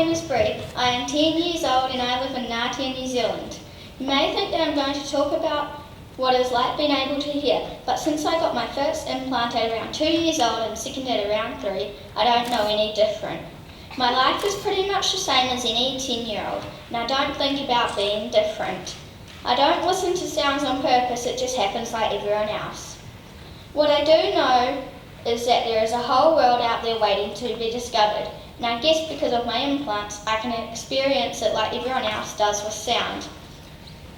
name is Bree. I am 10 years old and I live in Ngāti, New Zealand. You may think that I'm going to talk about what it's like being able to hear, but since I got my first implant at around 2 years old and second at around 3, I don't know any different. My life is pretty much the same as any 10-year-old, and I don't think about being different. I don't listen to sounds on purpose, it just happens like everyone else. What I do know is that there is a whole world out there waiting to be discovered, and I guess because of my implants, I can experience it like everyone else does with sound.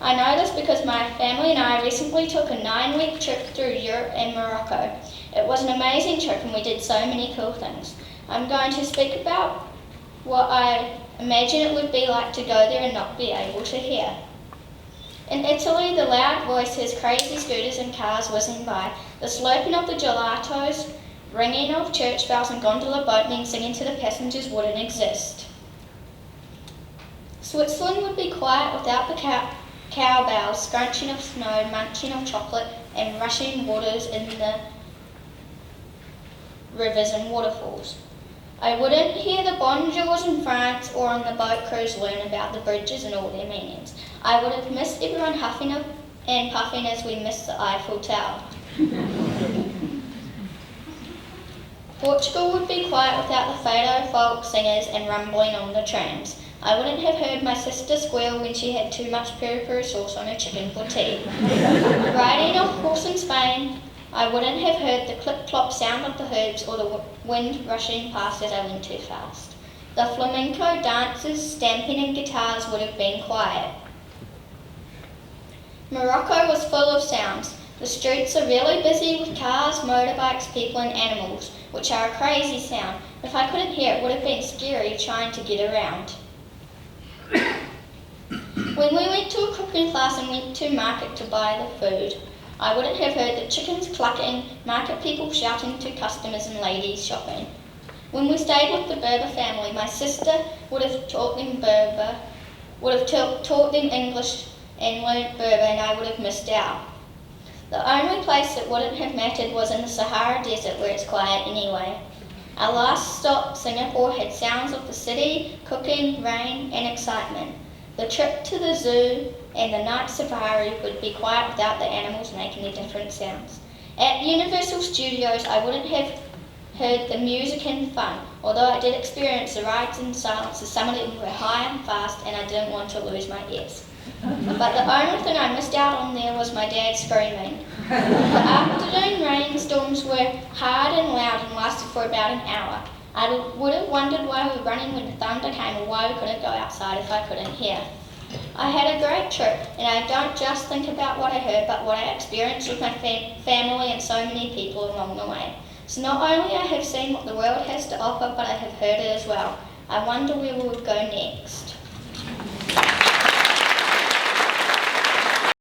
I know this because my family and I recently took a 9-week trip through Europe and Morocco. It was an amazing trip and we did so many cool things. I'm going to speak about what I imagine it would be like to go there and not be able to hear. In Italy, the loud voices, crazy scooters and cars whizzing by, the slurping of the gelatos, ringing of church bells and gondola boating singing to the passengers wouldn't exist. Switzerland would be quiet without the cowbells, scrunching of snow, munching of chocolate and rushing waters in the rivers and waterfalls. I wouldn't hear the bonjours in France or on the boat cruise learn about the bridges and all their meanings. I would have missed everyone huffing and puffing as we missed the Eiffel Tower. Portugal would be quiet without the fado folk singers and rumbling on the trams. I wouldn't have heard my sister squeal when she had too much peri-peri sauce on her chicken for tea. Riding a horse in Spain, I wouldn't have heard the clip-clop sound of the hooves or the wind rushing past as I went too fast. The flamenco dancers, stamping and guitars would have been quiet. Morocco was full of sounds. The streets are really busy with cars, motorbikes, people and animals, which are a crazy sound. If I couldn't hear it would have been scary trying to get around. When we went to a cooking class and went to market to buy the food, I wouldn't have heard the chickens clucking, market people shouting to customers and ladies shopping. When we stayed with the Berber family, my sister would have taught them Berber, taught them English and learnt Berber and I would have missed out. The only place that wouldn't have mattered was in the Sahara Desert where it's quiet anyway. Our last stop, Singapore, had sounds of the city, cooking, rain and excitement. The trip to the zoo and the night safari would be quiet without the animals making their different sounds. At Universal Studios, I wouldn't have heard the music and fun, although I did experience the rides in silence as some of them were high and fast and I didn't want to lose my ears. But the only thing I missed out on there was my dad screaming. The afternoon rainstorms were hard and loud and lasted for about an hour. I would have wondered why we were running when the thunder came or why we couldn't go outside if I couldn't hear. I had a great trip and I don't just think about what I heard but what I experienced with my family and so many people along the way. So not only I have seen what the world has to offer but I have heard it as well. I wonder where we would go next.